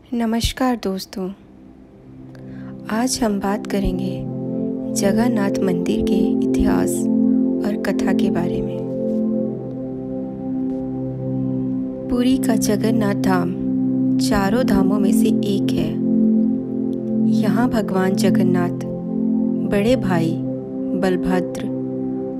नमस्कार दोस्तों, आज हम बात करेंगे जगन्नाथ मंदिर के इतिहास और कथा के बारे में। पुरी का जगन्नाथ धाम चारों धामों में से एक है। यहाँ भगवान जगन्नाथ बड़े भाई बलभद्र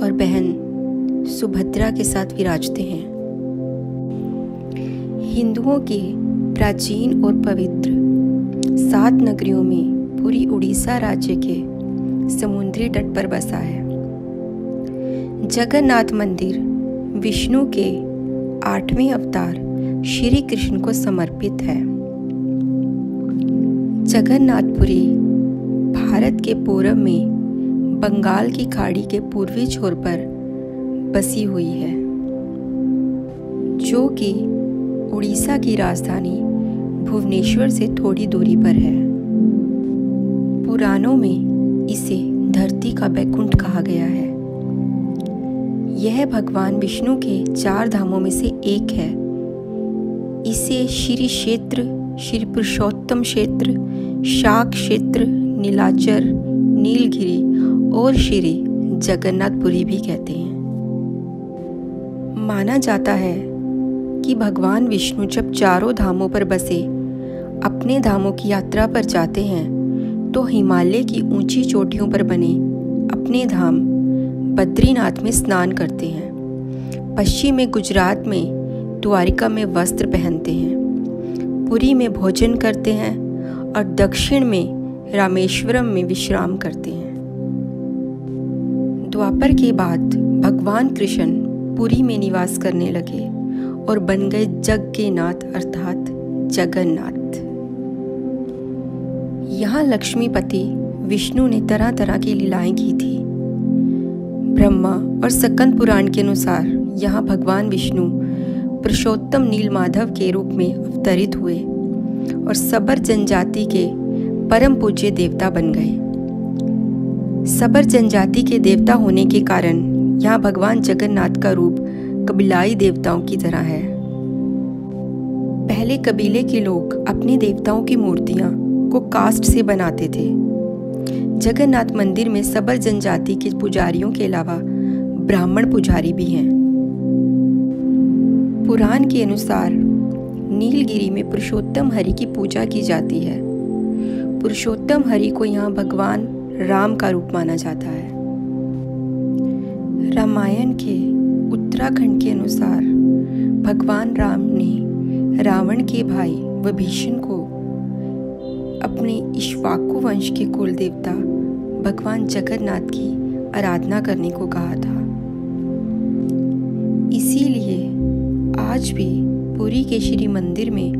और बहन सुभद्रा के साथ विराजते हैं। हिंदुओं के प्राचीन और पवित्र 7 नगरियों में पुरी उड़ीसा राज्य के समुद्री तट पर बसा है। जगन्नाथ मंदिर विष्णु के 8वें अवतार श्री कृष्ण को समर्पित है। जगन्नाथपुरी भारत के पूर्व में बंगाल की खाड़ी के पूर्वी छोर पर बसी हुई है, जो कि उड़ीसा की राजधानी भुवनेश्वर से थोड़ी दूरी पर है। पुराणों में इसे धरती का बैकुंठ कहा गया है। यह भगवान विष्णु के 4 धामों में से एक है। इसे श्री क्षेत्र, श्री पुरुषोत्तम क्षेत्र, शाक क्षेत्र, नीलाचल, नीलगिरी और श्री जगन्नाथपुरी भी कहते हैं। माना जाता है कि भगवान विष्णु जब चारों धामों पर बसे अपने धामों की यात्रा पर जाते हैं तो हिमालय की ऊंची चोटियों पर बने अपने धाम बद्रीनाथ में स्नान करते हैं। पश्चिम में गुजरात में द्वारिका में वस्त्र पहनते हैं, पुरी में भोजन करते हैं और दक्षिण में रामेश्वरम में विश्राम करते हैं। द्वापर के बाद भगवान कृष्ण पुरी में निवास करने लगे और बन गए जग के नाथ अर्थात जगन्नाथ। यहाँ लक्ष्मीपति विष्णु ने तरह तरह की लीलाएं की थी। ब्रह्मा और स्कंद पुराण के अनुसार यहाँ भगवान विष्णु पुरुषोत्तम नीलमाधव के रूप में अवतरित हुए और सबर जनजाति के परम पूज्य देवता बन गए। सबर जनजाति के देवता होने के कारण यहाँ भगवान जगन्नाथ का रूप कबीलाई देवताओं की तरह है। पहले कबीले के लोग अपने देवताओं की मूर्तियां को काष्ठ से बनाते थे। जगन्नाथ मंदिर में सबर जनजाति के पुजारियों के अलावा ब्राह्मण पुजारी भी हैं। पुराण के अनुसार नीलगिरी में पुरुषोत्तम हरि की पूजा की जाती है। पुरुषोत्तम हरि को यहाँ भगवान राम का रूप माना जाता है। रामायण के उत्तराखंड के अनुसार भगवान राम ने रावण के भाई विभीषण को अपने इक्ष्वाकु वंश के कुल देवता भगवान जगन्नाथ की आराधना करने को कहा था। इसीलिए आज भी पुरी के श्री मंदिर में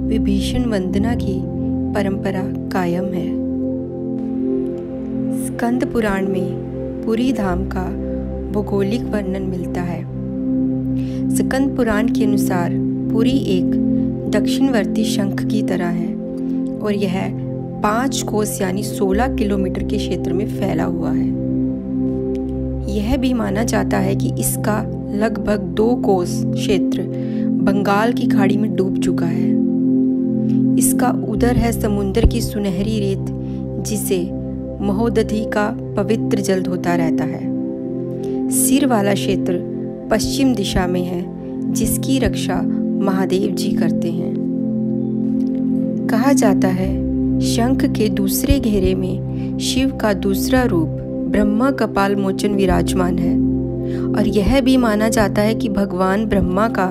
विभीषण वंदना की परंपरा कायम है। स्कंद पुराण में पुरी धाम का भौगोलिक वर्णन मिलता है। स्कंद पुराण के अनुसार पुरी एक दक्षिणवर्ती शंख की तरह है और यह 5 कोस यानी 16 किलोमीटर के क्षेत्र में फैला हुआ है। यह भी माना जाता है कि इसका लगभग 2 कोस क्षेत्र बंगाल की खाड़ी में डूब चुका है। इसका उदर है समुद्र की सुनहरी रेत, जिसे महोदधि का पवित्र जल धोता रहता है। सिर वाला क्षेत्र पश्चिम दिशा में है, जिसकी रक्षा महादेव जी करते हैं। कहा जाता है शंख के दूसरे घेरे में शिव का दूसरा रूप ब्रह्मा कपाल मोचन विराजमान है और यह भी माना जाता है कि भगवान ब्रह्मा का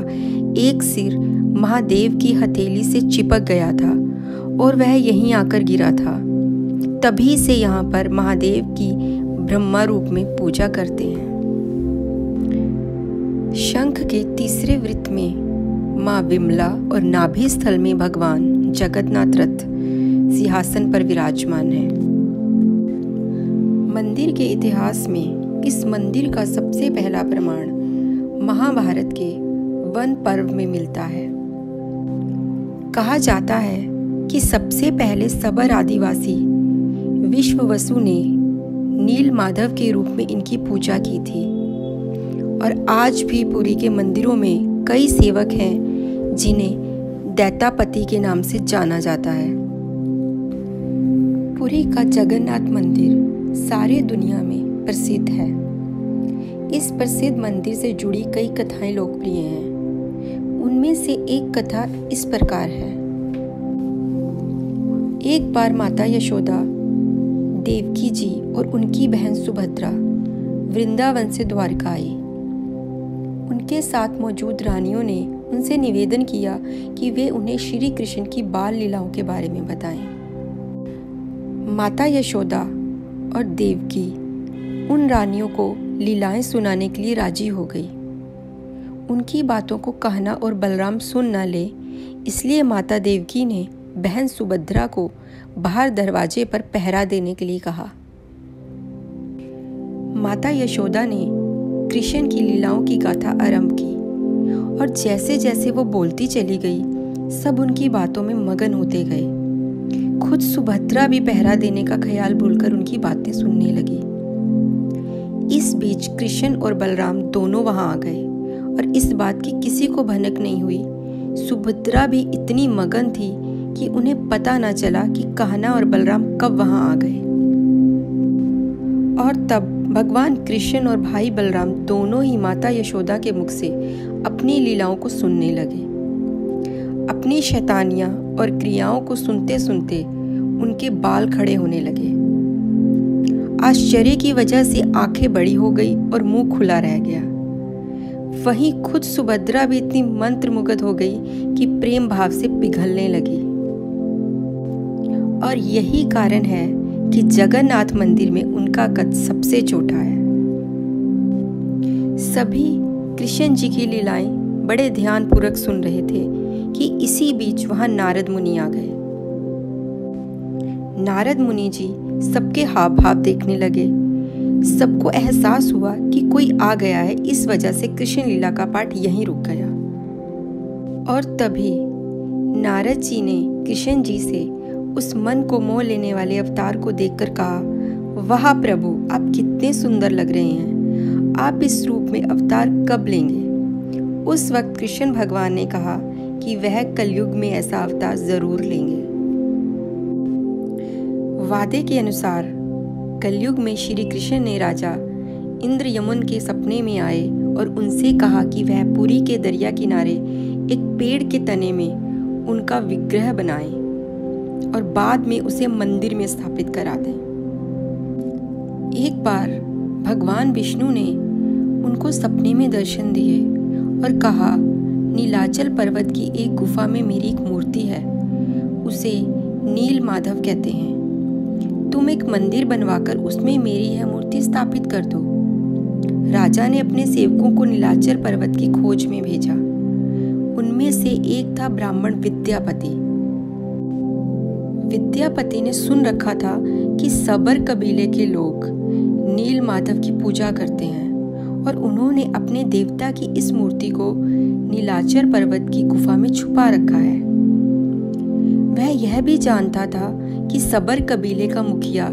एक सिर महादेव की हथेली से चिपक गया था और वह यहीं आकर गिरा था। तभी से यहाँ पर महादेव की ब्रह्मा रूप में पूजा करते हैं। शंख के तीसरे वृत्त में माँ विमला और नाभि स्थल में भगवान जगन्नाथ रथ सिंहासन पर विराजमान है। मंदिर के इतिहास में इस मंदिर का सबसे पहला प्रमाण महाभारत के वन पर्व में मिलता है। कहा जाता है कि सबसे पहले सबर आदिवासी विश्ववसु ने नीलमाधव के रूप में इनकी पूजा की थी और आज भी पुरी के मंदिरों में कई सेवक हैं जिन्हें दैतापति के नाम से जाना जाता है। पुरी का जगन्नाथ मंदिर सारे दुनिया में प्रसिद्ध है। इस प्रसिद्ध मंदिर से जुड़ी कई कथाएं लोकप्रिय हैं। उनमें से एक कथा इस प्रकार है। एक बार माता यशोदा, देवकी जी और उनकी बहन सुभद्रा वृंदावन से द्वारका आई। उनके साथ मौजूद रानियों ने उनसे निवेदन किया कि वे उन्हें श्री कृष्ण की बाल लीलाओं के बारे में बताएं। माता यशोदा और देवकी उन रानियों को लीलाएं सुनाने के लिए राजी हो गई। उनकी बातों को कहना और बलराम सुन न ले, इसलिए माता देवकी ने बहन सुभद्रा को बाहर दरवाजे पर पहरा देने के लिए कहा। माता यशोदा ने कृष्ण की लीलाओं की गाथा आरंभ की और जैसे जैसे वो बोलती चली गई, सब उनकी बातों में मगन होते गए। खुद सुभद्रा भी पहरा देने का ख्याल भूलकर उनकी बातें सुनने लगी। इस बीच कृष्ण और बलराम दोनों वहां आ गए और इस बात की किसी को भनक नहीं हुई। सुभद्रा भी इतनी मगन थी कि उन्हें पता न चला कि कहना और बलराम कब वहां आ गए। और तब भगवान कृष्ण और भाई बलराम दोनों ही माता यशोदा के मुख से अपनी लीलाओं को सुनने लगे। अपनी शैतानियां और क्रियाओं को सुनते सुनते उनके बाल खड़े होने लगे। आश्चर्य की वजह से आंखें बड़ी हो गई और मुंह खुला रह गया। वहीं खुद सुभद्रा भी इतनी मंत्रमुग्ध हो गई कि प्रेम भाव से पिघलने लगी। और यही कारण है कि जगन्नाथ मंदिर में उनका कद सबसे छोटा है। सभी कृष्ण जी की लीलाएं बड़े ध्यानपूर्वक सुन रहे थे कि इसी बीच वहां नारद मुनि आ गए। नारद मुनि जी सबके हाव भाव देखने लगे। सबको एहसास हुआ कि कोई आ गया है, इस वजह से कृष्ण लीला का पाठ यहीं रुक गया। और तभी नारद जी ने कृष्ण जी से उस मन को मोह लेने वाले अवतार को देखकर कहा, वाह प्रभु, आप कितने सुंदर लग रहे हैं। आप इस रूप में अवतार कब लेंगे? उस वक्त कृष्ण भगवान ने कहा कि वह कलयुग में ऐसा अवतार जरूर लेंगे। वादे के अनुसार कलयुग में श्री कृष्ण ने राजा इंद्र यमुन के सपने में आए और उनसे कहा कि वह पुरी के दरिया किनारे एक पेड़ के तने में उनका विग्रह बनाएं और बाद में उसे मंदिर में स्थापित करा दें। एक बार भगवान विष्णु ने उनको सपने में दर्शन दिए और कहा, नीलाचल पर्वत की एक गुफा में मेरी एक मूर्ति है, उसे नील माधव कहते हैं। तुम एक मंदिर बनवाकर उसमें मेरी यह मूर्ति स्थापित कर दो। राजा ने अपने सेवकों को नीलाचल पर्वत की खोज में भेजा। उनमें से एक था ब्राह्मण विद्यापति। विद्यापति ने सुन रखा था कि सबर कबीले के लोग नील माधव की पूजा करते हैं और उन्होंने अपने देवता की इस मूर्ति को नीलाचल पर्वत की गुफा में छुपा रखा है। वह यह भी जानता था कि सबर कबीले का मुखिया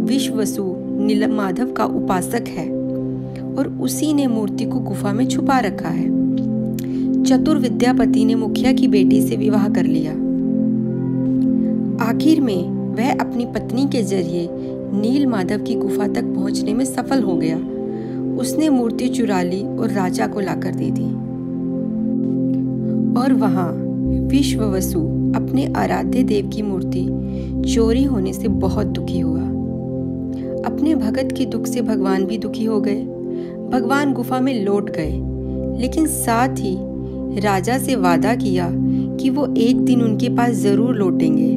विश्ववसु नील माधव का उपासक है और उसी ने मूर्ति को गुफा में छुपा रखा है। चतुर विद्यापति ने मुखिया की बेटी से विवाह कर लिया। आखिर में वह अपनी पत्नी के जरिए नील माधव की गुफा तक पहुंचने में सफल हो गया। उसने मूर्ति चुरा ली और राजा को लाकर दे दी। और वहां विश्ववसु अपने आराध्य देव की मूर्ति चोरी होने से बहुत दुखी हुआ। अपने भगत के दुख से भगवान भी दुखी हो गए। भगवान गुफा में लौट गए, लेकिन साथ ही राजा से वादा किया कि वो एक दिन उनके पास जरूर लौटेंगे।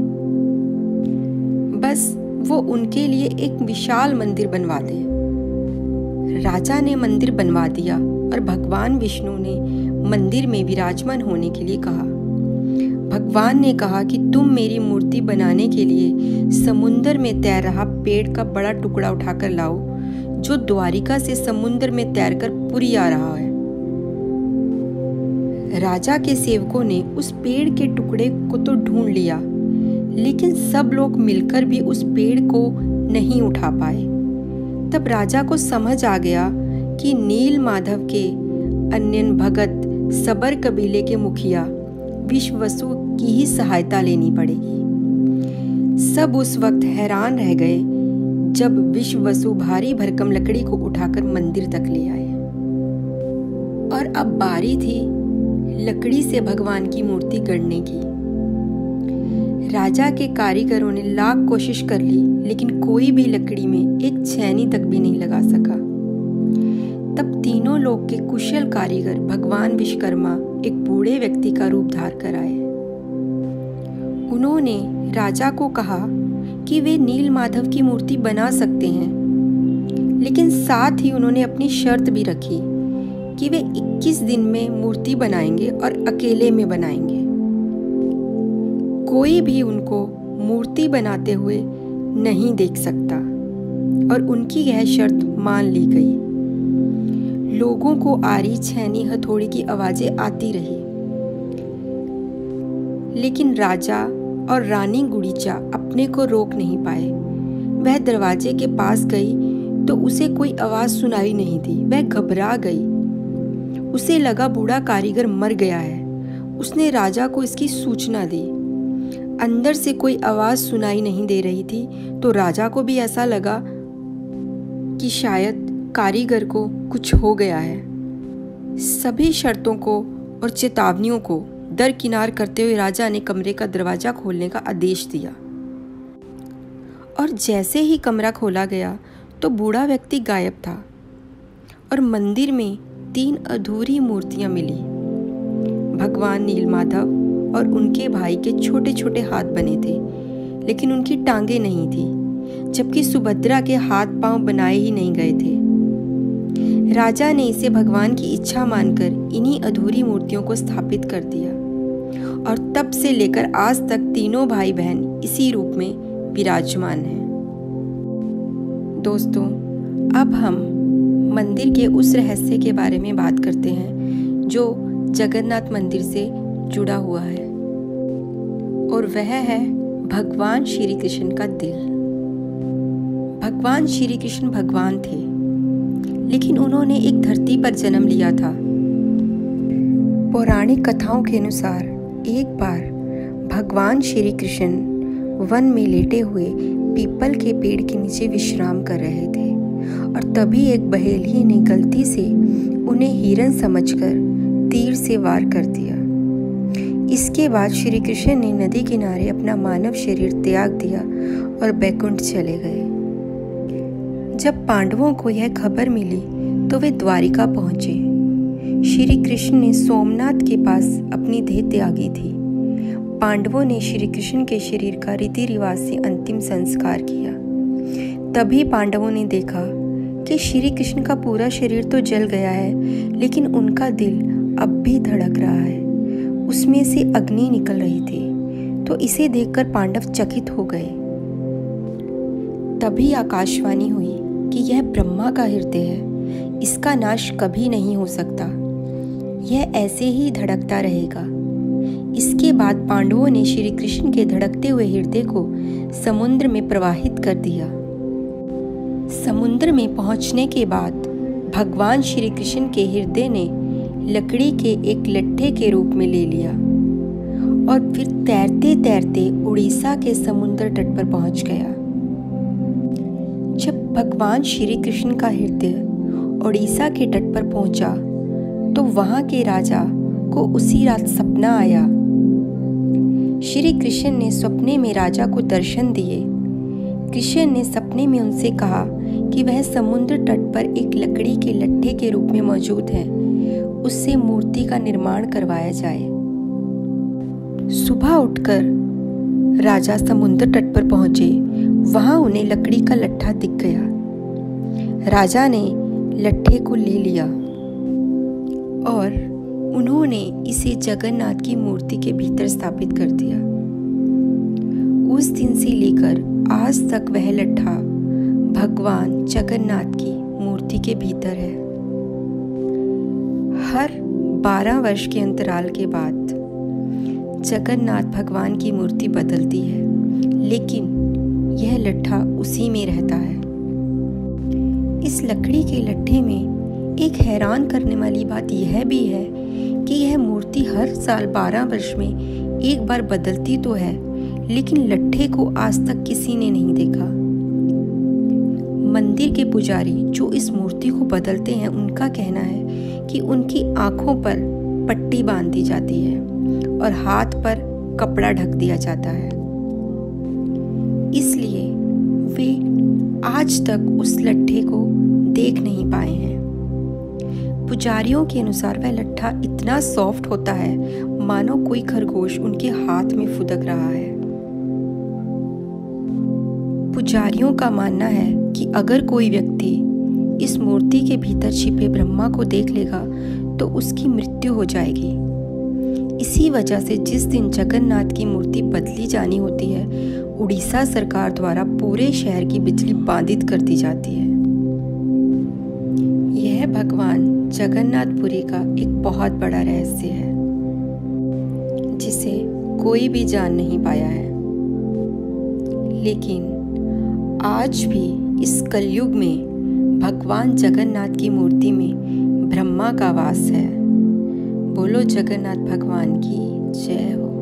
बस वो उनके लिए एक विशाल मंदिर बनवा दे। राजा ने मंदिर बनवा दिया और भगवान विष्णु ने मंदिर में विराजमान होने के लिए कहा। भगवान ने कहा कि तुम मेरी मूर्ति बनाने के लिए समुद्र में तैर रहा पेड़ का बड़ा टुकड़ा उठाकर लाओ, जो द्वारिका से समुद्र में तैरकर पुरी आ रहा है। राजा के सेवकों ने उस पेड़ के टुकड़े को तो ढूंढ लिया, लेकिन सब लोग मिलकर भी उस पेड़ को नहीं उठा पाए। तब राजा को समझ आ गया कि नील माधव के अन्य भगत सबर कबीले के मुखिया विश्ववसु की ही सहायता लेनी पड़ेगी। सब उस वक्त हैरान रह गए जब विश्ववसु भारी भरकम लकड़ी को उठाकर मंदिर तक ले आए और अब बारी थी लकड़ी से भगवान की मूर्ति गढ़ने की। राजा के कारीगरों ने लाख कोशिश कर ली, लेकिन कोई भी लकड़ी में एक छेनी तक भी नहीं लगा सका। तब तीनों लोक के कुशल कारीगर भगवान विश्वकर्मा एक बूढ़े व्यक्ति का रूप धार कर आए। उन्होंने राजा को कहा कि वे नील माधव की मूर्ति बना सकते हैं, लेकिन साथ ही उन्होंने अपनी शर्त भी रखी कि वे 21 दिन में मूर्ति बनाएंगे और अकेले में बनाएंगे। कोई भी उनको मूर्ति बनाते हुए नहीं देख सकता और उनकी यह शर्त मान ली गई। लोगों को आरी, छेनी, हथौड़ी की आवाजें आती रही, लेकिन राजा और रानी गुड़ीचा अपने को रोक नहीं पाए। वह दरवाजे के पास गई तो उसे कोई आवाज सुनाई नहीं दी। वह घबरा गई। उसे लगा बूढ़ा कारीगर मर गया है। उसने राजा को इसकी सूचना दी। अंदर से कोई आवाज सुनाई नहीं दे रही थी, तो राजा को भी ऐसा लगा कि शायद कारीगर को कुछ हो गया है। सभी शर्तों को और चेतावनियों को दरकिनार करते हुए राजा ने कमरे का दरवाजा खोलने का आदेश दिया और जैसे ही कमरा खोला गया तो बूढ़ा व्यक्ति गायब था और मंदिर में 3 अधूरी मूर्तियां मिली। भगवान नीलमाधव और उनके भाई के छोटे छोटे हाथ बने थे, लेकिन उनकी टांगें नहीं थी, जबकि सुभद्रा के हाथ पांव बनाए ही नहीं गए थे। राजा ने इसे भगवान की इच्छा मानकर इन्हीं अधूरी मूर्तियों को स्थापित कर दिया और तब से लेकर आज तक तीनों भाई बहन इसी रूप में विराजमान हैं। दोस्तों, अब हम मंदिर के उस रहस्य के बारे में बात करते हैं जो जगन्नाथ मंदिर से जुड़ा हुआ है, और वह है भगवान श्री कृष्ण का दिल। भगवान श्री कृष्ण भगवान थे, लेकिन उन्होंने एक धरती पर जन्म लिया था। पौराणिक कथाओं के अनुसार एक बार भगवान श्री कृष्ण वन में लेटे हुए पीपल के पेड़ के नीचे विश्राम कर रहे थे और तभी एक बहेलिये ने गलती से उन्हें हिरन समझकर तीर से वार कर दिया। इसके बाद श्री कृष्ण ने नदी किनारे अपना मानव शरीर त्याग दिया और बैकुंठ चले गए। जब पांडवों को यह खबर मिली तो वे द्वारिका पहुंचे। श्री कृष्ण ने सोमनाथ के पास अपनी देह त्यागी थी। पांडवों ने श्री कृष्ण के शरीर का रीति रिवाज से अंतिम संस्कार किया। तभी पांडवों ने देखा कि श्री कृष्ण का पूरा शरीर तो जल गया है, लेकिन उनका दिल अब भी धड़क रहा है। उसमें से अग्नि निकल रही थी, तो इसे देखकर पांडव चकित हो गए। तभी आकाशवाणी हुई कि यह ब्रह्मा का हृदय है, इसका नाश कभी नहीं हो सकता, यह ऐसे ही धड़कता रहेगा। इसके बाद पांडवों ने श्री कृष्ण के धड़कते हुए हृदय को समुद्र में प्रवाहित कर दिया। समुद्र में पहुंचने के बाद भगवान श्री कृष्ण के हृदय ने लकड़ी के एक लट्ठे के रूप में ले लिया और फिर तैरते तैरते उड़ीसा के समुद्र तट पर पहुंच गया। जब भगवान श्री कृष्ण का हृदय उड़ीसा के तट पर पहुंचा तो वहां के राजा को उसी रात सपना आया। श्री कृष्ण ने सपने में राजा को दर्शन दिए। कृष्ण ने सपने में उनसे कहा कि वह समुद्र तट पर एक लकड़ी के लट्ठे के रूप में मौजूद है, उससे मूर्ति का निर्माण करवाया जाए। सुबह उठकर राजा समुद्र तट पर पहुंचे। वहां उन्हें लकड़ी का लट्ठा दिख गया। राजा ने लट्ठे को ले लिया और उन्होंने इसे जगन्नाथ की मूर्ति के भीतर स्थापित कर दिया। उस दिन से लेकर आज तक वह लट्ठा भगवान जगन्नाथ की मूर्ति के भीतर है। हर 12 वर्ष के अंतराल के बाद जगन्नाथ भगवान की मूर्ति बदलती है, लेकिन यह लट्ठा उसी में रहता है। इस लकड़ी के लट्ठे में एक हैरान करने वाली बात यह भी है कि यह मूर्ति हर साल 12 वर्ष में एक बार बदलती तो है, लेकिन लट्ठे को आज तक किसी ने नहीं देखा। मंदिर के पुजारी जो इस मूर्ति को बदलते हैं, उनका कहना है कि उनकी आंखों पर पट्टी बांध दी जाती है और हाथ पर कपड़ा ढक दिया जाता है, इसलिए वे आज तक उस लट्ठे को देख नहीं पाए हैं। पुजारियों के अनुसार वह लट्ठा इतना सॉफ्ट होता है मानो कोई खरगोश उनके हाथ में फुदक रहा है। पुजारियों का मानना है कि अगर कोई व्यक्ति इस मूर्ति के भीतर छिपे ब्रह्मा को देख लेगा तो उसकी मृत्यु हो जाएगी। इसी वजह से जिस दिन जगन्नाथ की मूर्ति बदली जानी होती है, उड़ीसा सरकार द्वारा पूरे शहर की बिजली बाधित कर दी जाती है। यह भगवान जगन्नाथपुरी का एक बहुत बड़ा रहस्य है जिसे कोई भी जान नहीं पाया है, लेकिन आज भी इस कलयुग में भगवान जगन्नाथ की मूर्ति में ब्रह्मा का वास है। बोलो जगन्नाथ भगवान की जय हो।